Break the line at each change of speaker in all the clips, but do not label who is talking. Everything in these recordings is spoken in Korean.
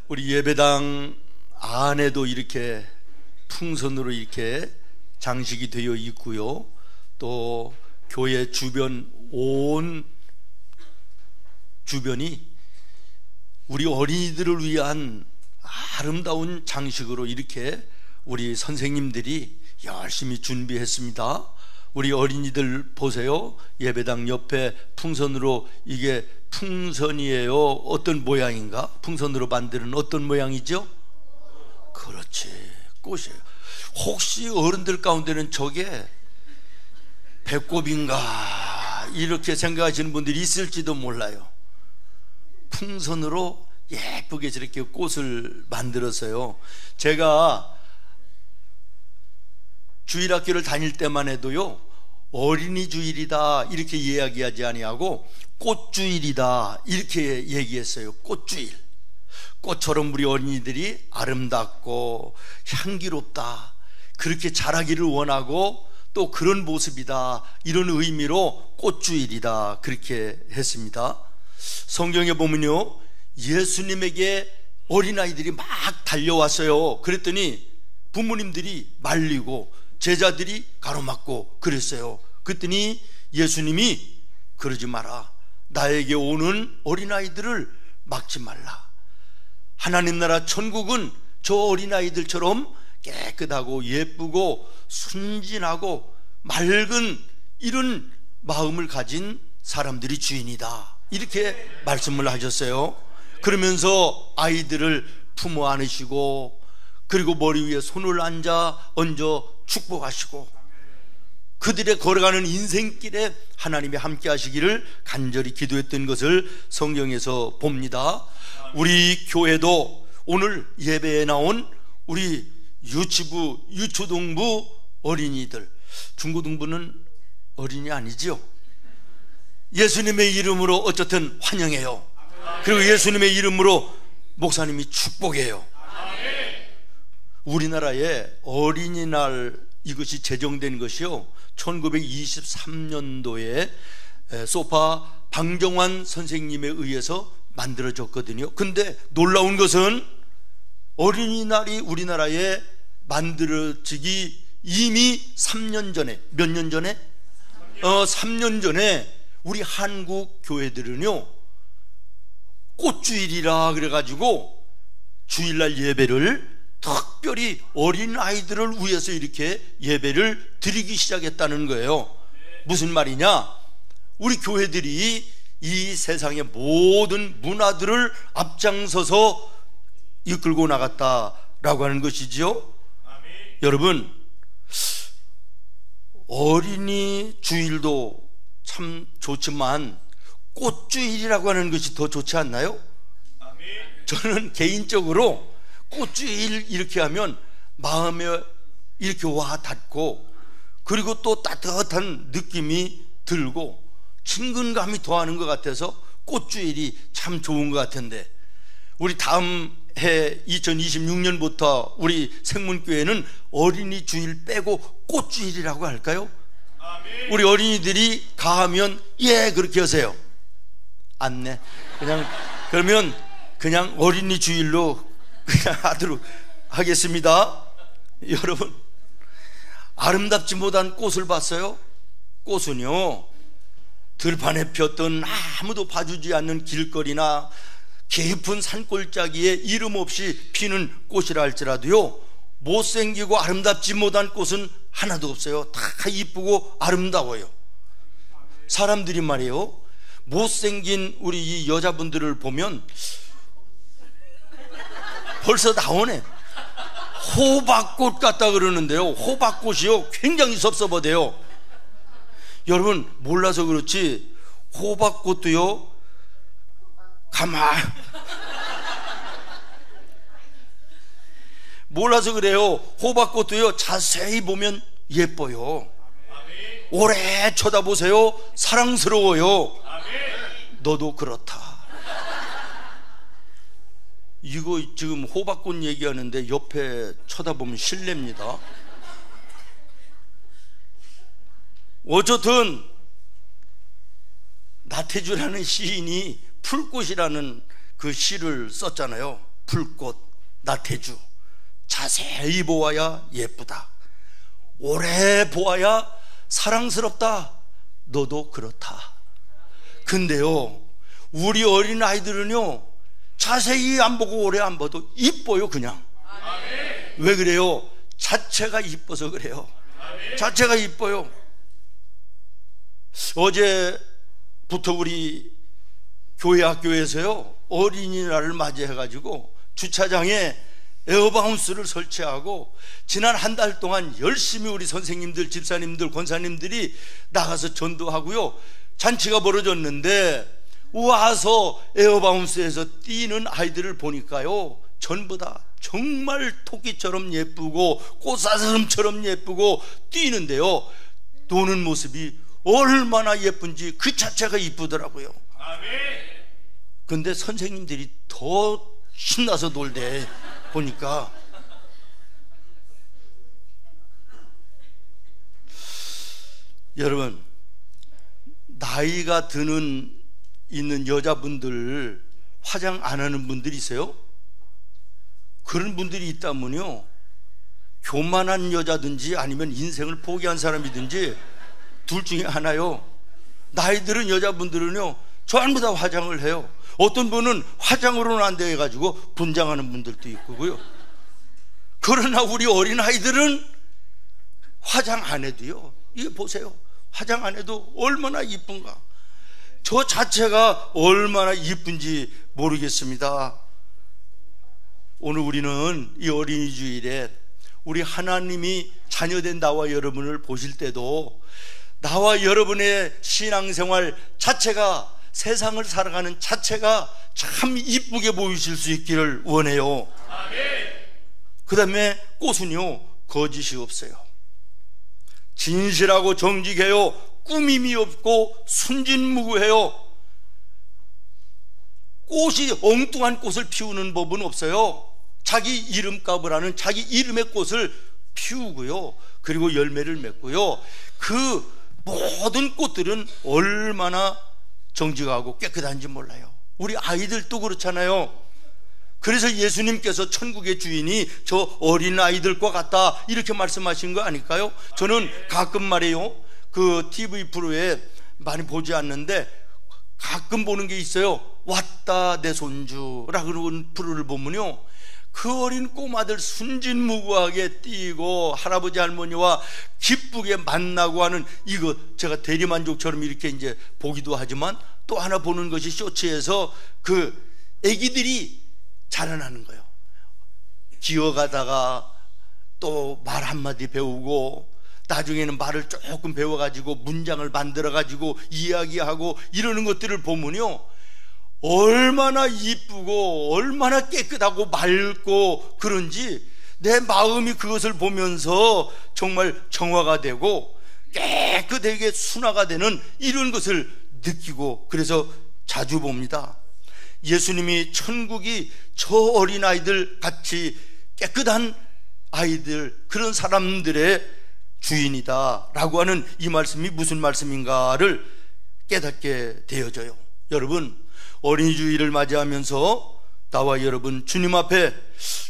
우리 예배당 안에도 이렇게 풍선으로 이렇게 장식이 되어 있고요. 또 교회 주변 온 주변이 우리 어린이들을 위한 아름다운 장식으로 이렇게 우리 선생님들이 열심히 준비했습니다. 우리 어린이들 보세요. 예배당 옆에 풍선으로, 이게 풍선이에요. 어떤 모양인가? 풍선으로 만드는 어떤 모양이죠? 그렇지, 꽃이에요. 혹시 어른들 가운데는 저게 배꼽인가 이렇게 생각하시는 분들이 있을지도 몰라요. 풍선으로 예쁘게 저렇게 꽃을 만들었어요. 제가 주일학교를 다닐 때만 해도요, 어린이 주일이다 이렇게 이야기하지 아니하고 꽃주일이다 이렇게 얘기했어요. 꽃주일. 꽃처럼 우리 어린이들이 아름답고 향기롭다, 그렇게 자라기를 원하고 또 그런 모습이다, 이런 의미로 꽃주일이다 그렇게 했습니다. 성경에 보면요, 예수님에게 어린아이들이 막 달려왔어요. 그랬더니 부모님들이 말리고 제자들이 가로막고 그랬어요. 그랬더니 예수님이 그러지 마라, 나에게 오는 어린아이들을 막지 말라. 하나님 나라 천국은 저 어린아이들처럼 깨끗하고 예쁘고 순진하고 맑은 이런 마음을 가진 사람들이 주인이다, 이렇게 말씀을 하셨어요. 그러면서 아이들을 품어 안으시고, 그리고 머리 위에 손을 얹어 축복하시고, 그들의 걸어가는 인생길에 하나님이 함께 하시기를 간절히 기도했던 것을 성경에서 봅니다. 우리 교회도 오늘 예배에 나온 우리 유치부, 유초등부 어린이들, 중고등부는 어린이 아니지요? 예수님의 이름으로 어쨌든 환영해요. 그리고 예수님의 이름으로 목사님이 축복해요. 우리나라에 어린이날 이것이 제정된 것이요, 1923년도에 소파 방정환 선생님에 의해서 만들어졌거든요. 근데 놀라운 것은 어린이날이 우리나라에 만들어지기 이미 3년 전에, 몇 년 전에? 3년 전에 우리 한국 교회들은요, 꽃주일이라 그래가지고 주일날 예배를 특별히 어린 아이들을 위해서 이렇게 예배를 드리기 시작했다는 거예요. 무슨 말이냐? 우리 교회들이 이 세상의 모든 문화들을 앞장서서 이끌고 나갔다라고 하는 것이지요. 여러분, 어린이 주일도 참 좋지만 꽃주일이라고 하는 것이 더 좋지 않나요? 저는 개인적으로 꽃주일 이렇게 하면 마음에 이렇게 와 닿고, 그리고 또 따뜻한 느낌이 들고 친근감이 더하는 것 같아서 꽃주일이 참 좋은 것 같은데, 우리 다음 해 2026년부터 우리 생문교회는 어린이 주일 빼고 꽃주일이라고 할까요? 우리 어린이들이 가하면 예 그렇게 하세요. 안네, 그러면 그냥 어린이 주일로 그냥 하도록 하겠습니다. 여러분, 아름답지 못한 꽃을 봤어요? 꽃은요, 들판에 폈던 아무도 봐주지 않는 길거리나 깊은 산골짜기에 이름 없이 피는 꽃이라 할지라도요, 못생기고 아름답지 못한 꽃은 하나도 없어요. 다 이쁘고 아름다워요. 사람들이 말이에요, 못생긴 우리 이 여자분들을 보면 벌써 나오네. 호박꽃 같다 그러는데요, 호박꽃이요 굉장히 섭섭하대요. 여러분, 몰라서 그렇지 호박꽃도요, 몰라서 그래요. 호박꽃도요 자세히 보면 예뻐요. 오래 쳐다보세요. 사랑스러워요. 너도 그렇다. 이거 지금 호박꽃 얘기하는데 옆에 쳐다보면 실례입니다. 어쨌든 나태주라는 시인이 풀꽃이라는 그 시를 썼잖아요. 풀꽃 나태주. 자세히 보아야 예쁘다. 오래 보아야 사랑스럽다. 너도 그렇다. 근데요, 우리 어린아이들은요, 자세히 안 보고 오래 안 봐도 이뻐요. 그냥. 왜 그래요? 자체가 이뻐서 그래요. 자체가 이뻐요. 어제부터 우리 교회 학교에서요, 어린이날을 맞이해가지고 주차장에 에어바운스를 설치하고 지난 한 달 동안 열심히 우리 선생님들, 집사님들, 권사님들이 나가서 전도하고요, 잔치가 벌어졌는데 와서 에어바운스에서 뛰는 아이들을 보니까요, 전부 다 정말 토끼처럼 예쁘고 꽃사슴처럼 예쁘고 뛰는데요, 노는 모습이 얼마나 예쁜지 그 자체가 이쁘더라고요. 근데 선생님들이 더 신나서 놀대 보니까. 여러분, 나이가 있는 여자분들 화장 안 하는 분들이 있어요? 그런 분들이 있다면요, 교만한 여자든지 아니면 인생을 포기한 사람이든지 둘 중에 하나요. 나이 들은 여자분들은요, 전부 다 화장을 해요. 어떤 분은 화장으로는 안 돼 가지고 분장하는 분들도 있고요. 그러나 우리 어린아이들은 화장 안 해도요, 이거 보세요, 화장 안 해도 얼마나 이쁜가. 저 자체가 얼마나 이쁜지 모르겠습니다. 오늘 우리는 이 어린이 주일에 우리 하나님이 자녀된 나와 여러분을 보실 때도 나와 여러분의 신앙생활 자체가, 세상을 살아가는 자체가 참 이쁘게 보이실 수 있기를 원해요. 그 다음에 꽃은요, 거짓이 없어요. 진실하고 정직해요. 꾸밈이 없고 순진무구해요. 꽃이 엉뚱한 꽃을 피우는 법은 없어요. 자기 이름값을 하는 자기 이름의 꽃을 피우고요, 그리고 열매를 맺고요, 그 모든 꽃들은 얼마나 정직하고 깨끗한지 몰라요. 우리 아이들도 그렇잖아요. 그래서 예수님께서 천국의 주인이 저 어린 아이들과 같다 이렇게 말씀하신 거 아닐까요? 저는 가끔 말이에요, 그 TV 프로에 많이 보지 않는데 가끔 보는 게 있어요. 왔다 내 손주라는 프로를 보면요, 그 어린 꼬마들 순진무구하게 뛰고 할아버지 할머니와 기쁘게 만나고 하는, 이거 제가 대리만족처럼 이렇게 이제 보기도 하지만 또 하나 보는 것이 쇼츠에서 그 애기들이 자라나는 거예요. 기어가다가 또 말 한마디 배우고 나중에는 말을 조금 배워가지고 문장을 만들어가지고 이야기하고 이러는 것들을 보면요, 얼마나 이쁘고 얼마나 깨끗하고 맑고 그런지 내 마음이 그것을 보면서 정말 정화가 되고 깨끗하게 순화가 되는 이런 것을 느끼고, 그래서 자주 봅니다. 예수님이 천국이 저 어린아이들 같이 깨끗한 아이들, 그런 사람들의 주인이다 라고 하는 이 말씀이 무슨 말씀인가를 깨닫게 되어져요. 여러분, 어린이 주일을 맞이하면서 나와 여러분 주님 앞에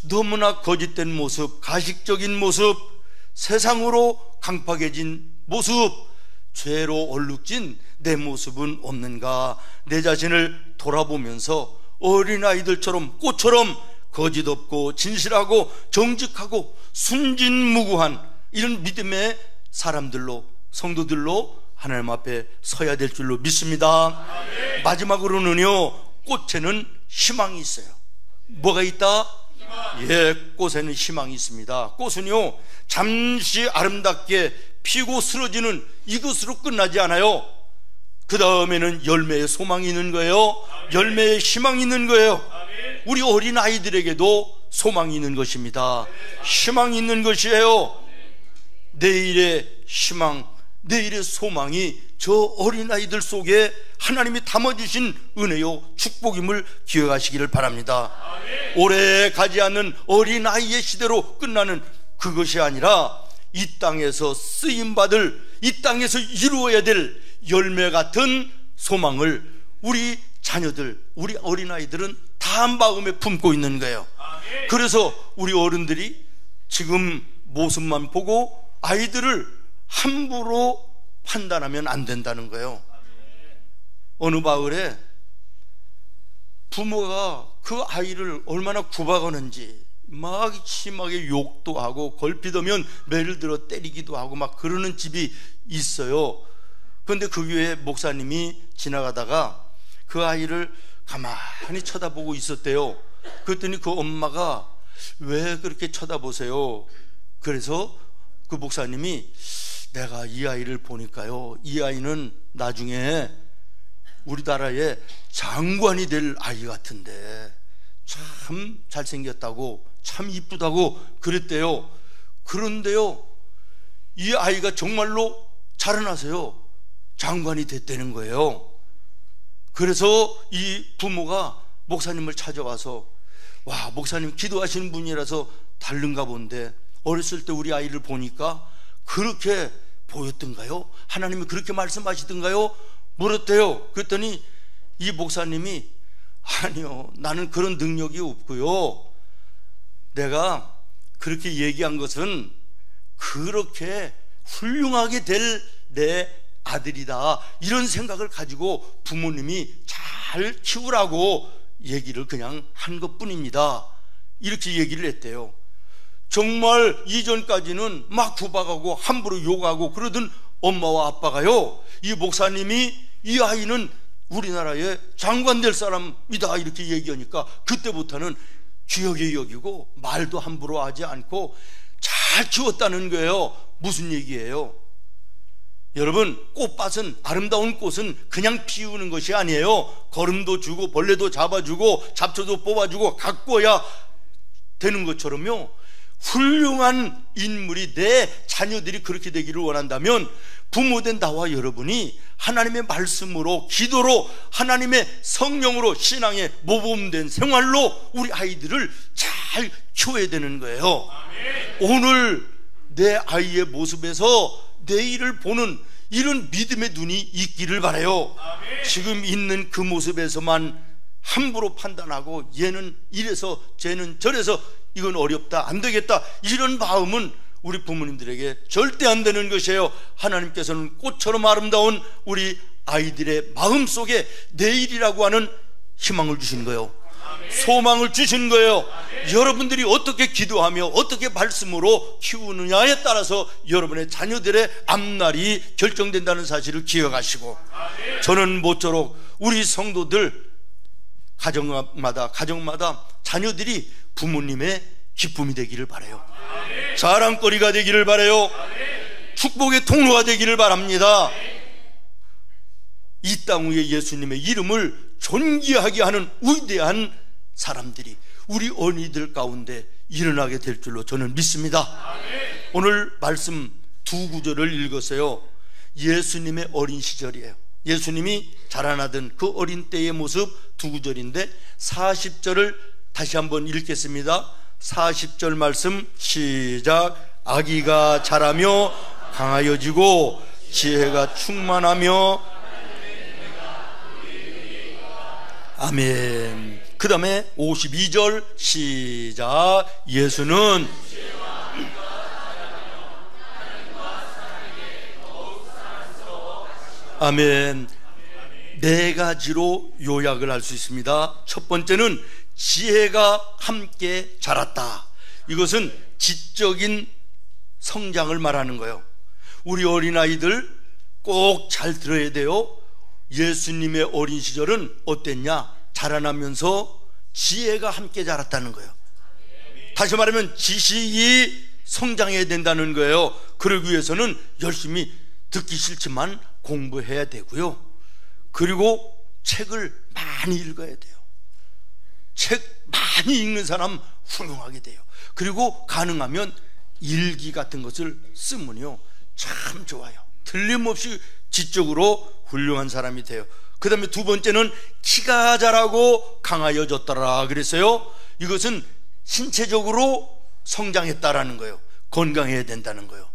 너무나 거짓된 모습, 가식적인 모습, 세상으로 강팍해진 모습, 죄로 얼룩진 내 모습은 없는가, 내 자신을 돌아보면서 어린아이들처럼 꽃처럼 거짓 없고 진실하고 정직하고 순진무구한 이런 믿음의 사람들로, 성도들로 하나님 앞에 서야 될 줄로 믿습니다. 아멘. 마지막으로는요, 꽃에는 희망이 있어요. 뭐가 있다? 희망. 예, 꽃에는 희망이 있습니다. 꽃은요, 잠시 아름답게 피고 쓰러지는 이것으로 끝나지 않아요. 그 다음에는 열매에 소망이 있는 거예요. 아멘. 열매에 희망이 있는 거예요. 아멘. 우리 어린 아이들에게도 소망이 있는 것입니다. 아멘. 희망이 있는 것이에요. 내일의 희망, 내일의 소망이 저 어린아이들 속에 하나님이 담아주신 은혜요 축복임을 기억하시기를 바랍니다. 아멘. 오래 가지 않는 어린아이의 시대로 끝나는 그것이 아니라 이 땅에서 쓰임받을, 이 땅에서 이루어야 될 열매 같은 소망을 우리 자녀들, 우리 어린아이들은 다 다 마음에 품고 있는 거예요. 그래서 우리 어른들이 지금 모습만 보고 아이들을 함부로 판단하면 안 된다는 거예요. 어느 마을에 부모가 그 아이를 얼마나 구박하는지 막 심하게 욕도 하고 걸핏하면 매를 들어 때리기도 하고 막 그러는 집이 있어요. 그런데 그 교회 목사님이 지나가다가 그 아이를 가만히 쳐다보고 있었대요. 그랬더니 그 엄마가 왜 그렇게 쳐다보세요? 그래서 그 목사님이 내가 이 아이를 보니까요, 이 아이는 나중에 우리나라의 장관이 될 아이 같은데 참 잘생겼다고 참 이쁘다고 그랬대요. 그런데요, 이 아이가 정말로 자라나서요 장관이 됐다는 거예요. 그래서 이 부모가 목사님을 찾아와서 와, 목사님 기도하시는 분이라서 다른가 본데 어렸을 때 우리 아이를 보니까 그렇게 보였던가요? 하나님이 그렇게 말씀하시던가요? 물었대요. 그랬더니 이 목사님이 아니요, 나는 그런 능력이 없고요, 내가 그렇게 얘기한 것은 그렇게 훌륭하게 될 내 아들이다, 이런 생각을 가지고 부모님이 잘 키우라고 얘기를 그냥 한 것뿐입니다. 이렇게 얘기를 했대요. 정말 이전까지는 막 구박하고 함부로 욕하고 그러던 엄마와 아빠가요, 이 목사님이 이 아이는 우리나라의 장관 될 사람이다 이렇게 얘기하니까 그때부터는 귀하게 여기고 말도 함부로 하지 않고 잘 키웠다는 거예요. 무슨 얘기예요? 여러분, 꽃밭은, 아름다운 꽃은 그냥 피우는 것이 아니에요. 거름도 주고 벌레도 잡아주고 잡초도 뽑아주고 가꿔야 되는 것처럼요, 훌륭한 인물이 내 자녀들이 그렇게 되기를 원한다면 부모된 나와 여러분이 하나님의 말씀으로, 기도로, 하나님의 성령으로, 신앙의 모범된 생활로 우리 아이들을 잘 키워야 되는 거예요. 오늘 내 아이의 모습에서 내일을 보는 이런 믿음의 눈이 있기를 바라요. 지금 있는 그 모습에서만 함부로 판단하고 얘는 이래서 쟤는 저래서 이건 어렵다, 안 되겠다, 이런 마음은 우리 부모님들에게 절대 안 되는 것이에요. 하나님께서는 꽃처럼 아름다운 우리 아이들의 마음 속에 내일이라고 하는 희망을 주신 거예요. 소망을 주신 거예요. 여러분들이 어떻게 기도하며 어떻게 말씀으로 키우느냐에 따라서 여러분의 자녀들의 앞날이 결정된다는 사실을 기억하시고, 저는 모쪼록 우리 성도들 가정마다 자녀들이 부모님의 기쁨이 되기를 바라요. 자랑거리가 되기를 바라요. 축복의 통로가 되기를 바랍니다. 이 땅 위에 예수님의 이름을 존귀하게 하는 위대한 사람들이 우리 어린이들 가운데 일어나게 될 줄로 저는 믿습니다. 오늘 말씀 두 구절을 읽었어요. 예수님의 어린 시절이에요. 예수님이 자라나던 그 어린 때의 모습 두 구절인데 40절을 다시 한번 읽겠습니다. 40절 말씀 시작. 아기가 자라며 강하여지고 지혜가 충만하며, 아멘. 그 다음에 52절 시작. 예수는 아멘. 네 가지로 요약을 할 수 있습니다. 첫 번째는 지혜가 함께 자랐다. 이것은 지적인 성장을 말하는 거예요. 우리 어린아이들 꼭 잘 들어야 돼요. 예수님의 어린 시절은 어땠냐? 자라나면서 지혜가 함께 자랐다는 거예요. 다시 말하면 지식이 성장해야 된다는 거예요. 그러기 위해서는 열심히 듣기 싫지만 공부해야 되고요. 그리고 책을 많이 읽어야 돼요. 책 많이 읽는 사람 훌륭하게 돼요. 그리고 가능하면 일기 같은 것을 쓰면요 참 좋아요. 틀림없이 지적으로 훌륭한 사람이 돼요. 그 다음에 두 번째는 키가 자라고 강하여졌더라 그랬어요. 이것은 신체적으로 성장했다라는 거예요. 건강해야 된다는 거예요.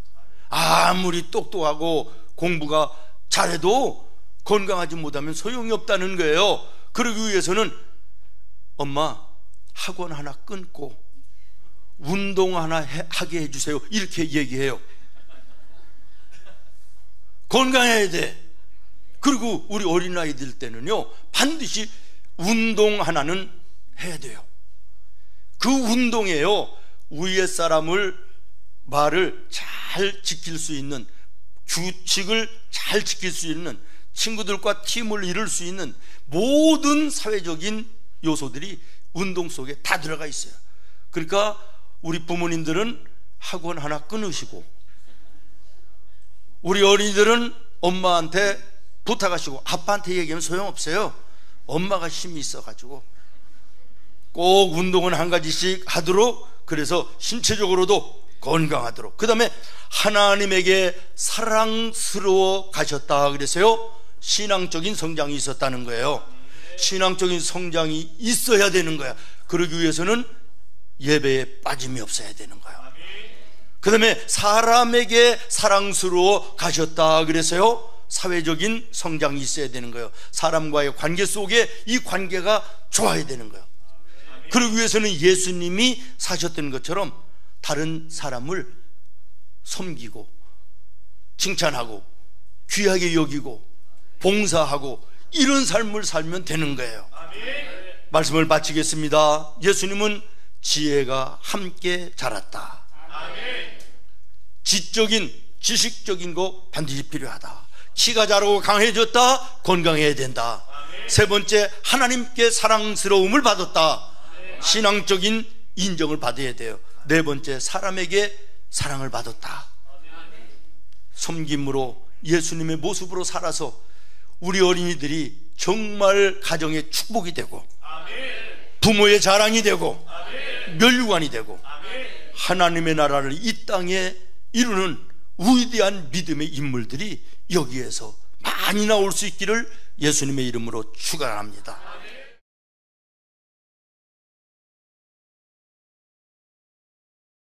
아무리 똑똑하고 공부가 잘해도 건강하지 못하면 소용이 없다는 거예요. 그러기 위해서는 엄마 학원 하나 끊고 운동 하나 하게 해주세요, 이렇게 얘기해요. 건강해야 돼. 그리고 우리 어린아이들 때는요, 반드시 운동 하나는 해야 돼요. 그 운동에요, 위에 사람을 말을 잘 지킬 수 있는, 규칙을 잘 지킬 수 있는, 친구들과 팀을 이룰 수 있는 모든 사회적인 요소들이 운동 속에 다 들어가 있어요. 그러니까 우리 부모님들은 학원 하나 끊으시고, 우리 어린이들은 엄마한테 부탁하시고, 아빠한테 얘기하면 소용없어요. 엄마가 힘이 있어가지고 꼭 운동은 한 가지씩 하도록, 그래서 신체적으로도 건강하도록, 그 다음에 하나님에게 사랑스러워 가셨다 그래서요, 신앙적인 성장이 있었다는 거예요. 신앙적인 성장이 있어야 되는 거야. 그러기 위해서는 예배에 빠짐이 없어야 되는 거야. 그 다음에 사람에게 사랑스러워 가셨다 그래서요, 사회적인 성장이 있어야 되는 거예요. 사람과의 관계 속에 이 관계가 좋아야 되는 거예요. 그러기 위해서는 예수님이 사셨던 것처럼 다른 사람을 섬기고 칭찬하고 귀하게 여기고 봉사하고 이런 삶을 살면 되는 거예요. 말씀을 마치겠습니다. 예수님은 지혜가 함께 자랐다. 지적인 지식적인 거 반드시 필요하다. 키가 자라고 강해졌다. 건강해야 된다. 세 번째, 하나님께 사랑스러움을 받았다. 신앙적인 인정을 받아야 돼요. 네 번째, 사람에게 사랑을 받았다. 섬김으로 예수님의 모습으로 살아서 우리 어린이들이 정말 가정의 축복이 되고 부모의 자랑이 되고 면류관이 되고 하나님의 나라를 이 땅에 이루는 위대한 믿음의 인물들이 여기에서 많이 나올 수 있기를 예수님의 이름으로 축원합니다.